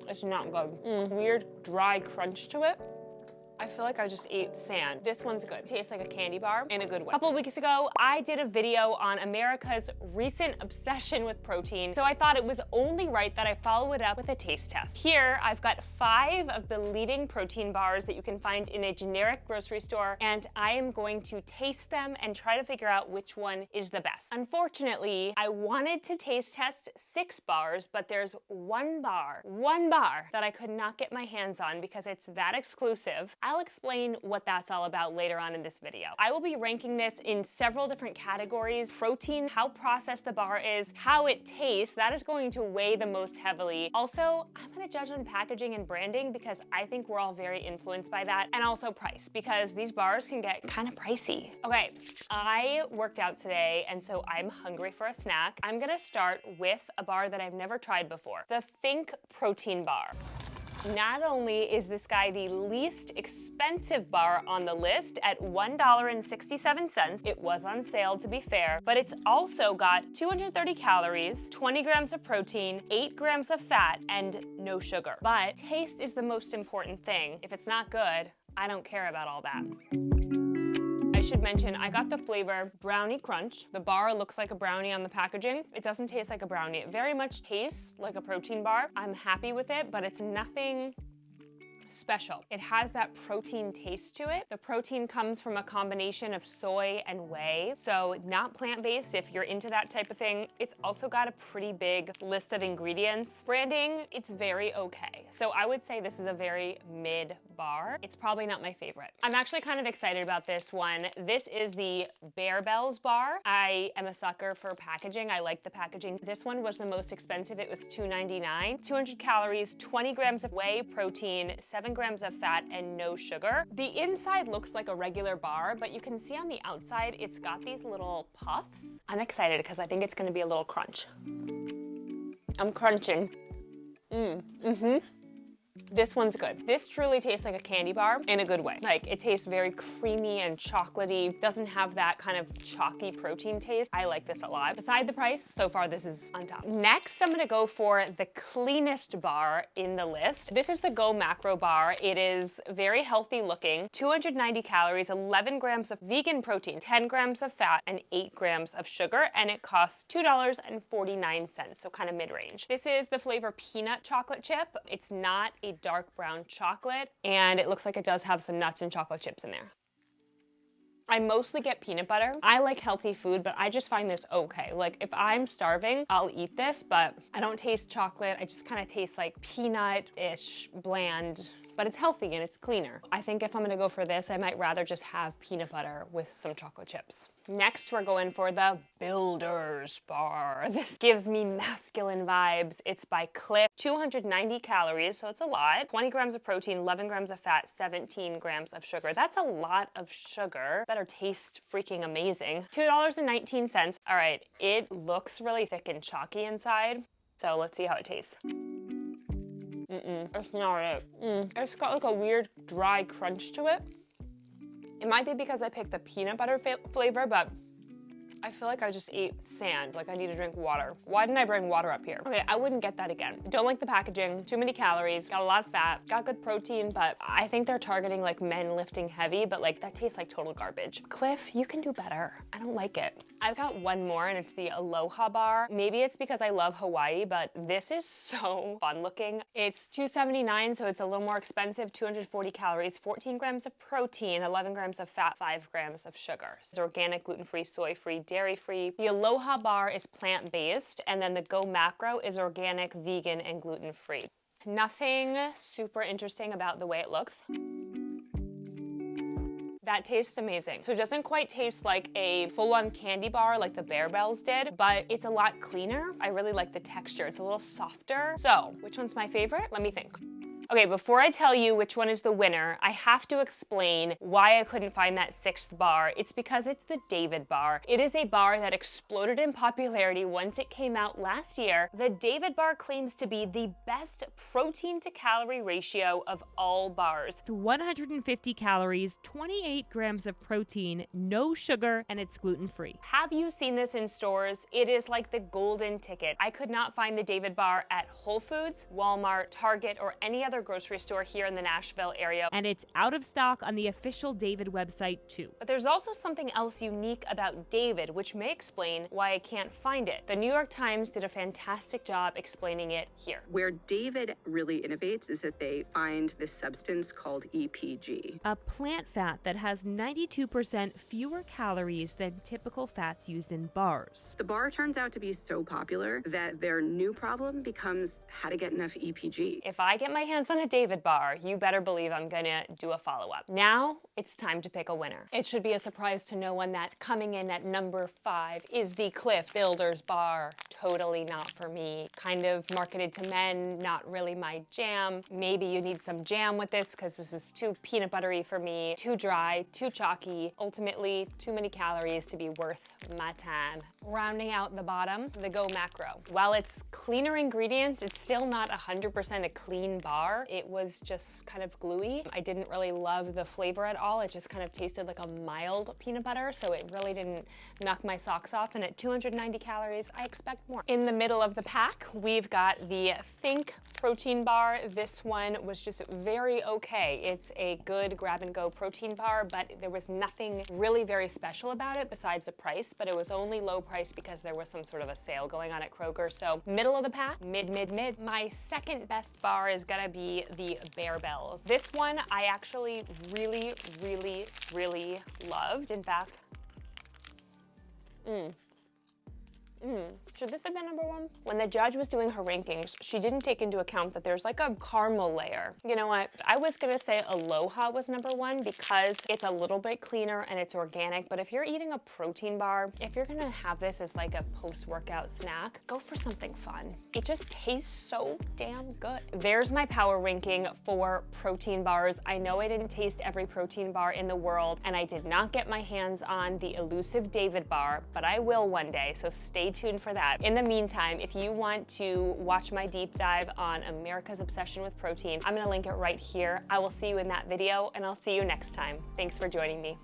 It's not good. Weird dry crunch to it. I feel like I just ate sand. This one's good. Tastes like a candy bar in a good way. A couple of weeks ago, I did a video on America's recent obsession with protein, so I thought it was only right that I follow it up with a taste test. Here, I've got 5 of the leading protein bars that you can find in a generic grocery store, and I am going to taste them and try to figure out which one is the best. Unfortunately, I wanted to taste test 6 bars, but there's one bar that I could not get my hands on because it's that exclusive. I'll explain what that's all about later on in this video. I will be ranking this in several different categories: protein, how processed the bar is, how it tastes, that is going to weigh the most heavily. Also, I'm gonna judge on packaging and branding because I think we're all very influenced by that, and also price, because these bars can get kind of pricey. Okay, I worked out today, and so I'm hungry for a snack. I'm gonna start with a bar that I've never tried before, the Think Protein Bar. Not only is this guy the least expensive bar on the list at $1.67, it was on sale to be fair, but it's also got 230 calories, 20 grams of protein, 8 grams of fat, and no sugar. But taste is the most important thing. If it's not good, I don't care about all that. I should mention, I got the flavor Brownie Crunch. The bar looks like a brownie on the packaging. It doesn't taste like a brownie. It very much tastes like a protein bar. I'm happy with it, but it's nothing special. It has that protein taste to it. The protein comes from a combination of soy and whey, so not plant-based if you're into that type of thing. It's also got a pretty big list of ingredients. Branding, it's very okay. So I would say this is a very mid bar. It's probably not my favorite. I'm actually kind of excited about this one. This is the Barebells bar. I am a sucker for packaging. I like the packaging. This one was the most expensive. It was $2.99. 200 calories, 20 grams of whey protein, 7 grams of fat, and no sugar. The inside looks like a regular bar, but you can see on the outside, it's got these little puffs. I'm excited because I think it's gonna be a little crunch. I'm crunching. This one's good. This truly tastes like a candy bar in a good way. Like, it tastes very creamy and chocolatey. Doesn't have that kind of chalky protein taste. I like this a lot. Beside the price, so far this is on top. Next, I'm gonna go for the cleanest bar in the list. This is the Go Macro bar. It is very healthy looking. 290 calories, 11 grams of vegan protein, 10 grams of fat, and 8 grams of sugar, and it costs $2.49, so kind of mid-range. This is the flavor peanut chocolate chip. It's not a dark brown chocolate, and it looks like it does have some nuts and chocolate chips in there. I mostly get peanut butter. I like healthy food, but I just find this okay. Like, if I'm starving, I'll eat this, but I don't taste chocolate. I just kind of taste like peanut-ish, bland, but it's healthy and it's cleaner. I think if I'm gonna go for this, I might rather just have peanut butter with some chocolate chips. Next, we're going for the Builders Bar. This gives me masculine vibes. It's by Clif, 290 calories, so it's a lot. 20 grams of protein, 11 grams of fat, 17 grams of sugar. That's a lot of sugar. Better taste freaking amazing. $2.19. All right, it looks really thick and chalky inside, so let's see how it tastes. It's not it. It's got like a weird dry crunch to it. It might be because I picked the peanut butter flavor, but I feel like I just ate sand, like I need to drink water. Why didn't I bring water up here? Okay, I wouldn't get that again. Don't like the packaging, too many calories, got a lot of fat, got good protein, but I think they're targeting like men lifting heavy, but like that tastes like total garbage. Clif, you can do better. I don't like it. I've got one more and it's the Aloha Bar. Maybe it's because I love Hawaii, but this is so fun looking. It's $2.79, so it's a little more expensive, 240 calories, 14 grams of protein, 11 grams of fat, 5 grams of sugar. It's organic, gluten-free, soy-free, dairy-free. The Aloha Bar is plant-based, and then the Go Macro is organic, vegan, and gluten-free. Nothing super interesting about the way it looks. That tastes amazing. So it doesn't quite taste like a full-on candy bar like the Barebells did, but it's a lot cleaner. I really like the texture. It's a little softer. So, which one's my favorite? Let me think. Okay, before I tell you which one is the winner, I have to explain why I couldn't find that 6th bar. It's because it's the David bar. It is a bar that exploded in popularity once it came out last year. The David bar claims to be the best protein to calorie ratio of all bars. 150 calories, 28 grams of protein, no sugar, and it's gluten-free. Have you seen this in stores? It is like the golden ticket. I could not find the David bar at Whole Foods, Walmart, Target, or any other grocery store here in the Nashville area. And it's out of stock on the official David website too. But there's also something else unique about David, which may explain why I can't find it. The New York Times did a fantastic job explaining it here. Where David really innovates is that they find this substance called EPG. A plant fat that has 92% fewer calories than typical fats used in bars. The bar turns out to be so popular that their new problem becomes how to get enough EPG. If I get my hands on a David bar, you better believe I'm gonna do a follow-up. Now, it's time to pick a winner. It should be a surprise to no one that coming in at number 5 is the Cliff Builders bar. Totally not for me. Kind of marketed to men, not really my jam. Maybe you need some jam with this because this is too peanut buttery for me, too dry, too chalky, ultimately too many calories to be worth my time. Rounding out the bottom, the Go Macro. While it's cleaner ingredients, it's still not 100% a clean bar. It was just kind of gluey. I didn't really love the flavor at all. It just kind of tasted like a mild peanut butter, so it really didn't knock my socks off. And at 290 calories, I expect more. In the middle of the pack, we've got the Think protein bar. This one was just very okay. It's a good grab-and-go protein bar, but there was nothing really very special about it besides the price, but it was only low price because there was some sort of a sale going on at Kroger. So middle of the pack, mid. My second best bar is gonna be the Bear Bells. This one I actually really loved. In fact, should this have been number 1? When the judge was doing her rankings, she didn't take into account that there's like a caramel layer. You know what? I was gonna say Aloha was number 1 because it's a little bit cleaner and it's organic, but if you're eating a protein bar, if you're gonna have this as like a post-workout snack, go for something fun. It just tastes so damn good. There's my power ranking for protein bars. I know I didn't taste every protein bar in the world, and I did not get my hands on the elusive David bar, but I will one day, so stay tuned for that. In the meantime, if you want to watch my deep dive on America's obsession with protein, I'm gonna link it right here. I will see you in that video, and I'll see you next time. Thanks for joining me.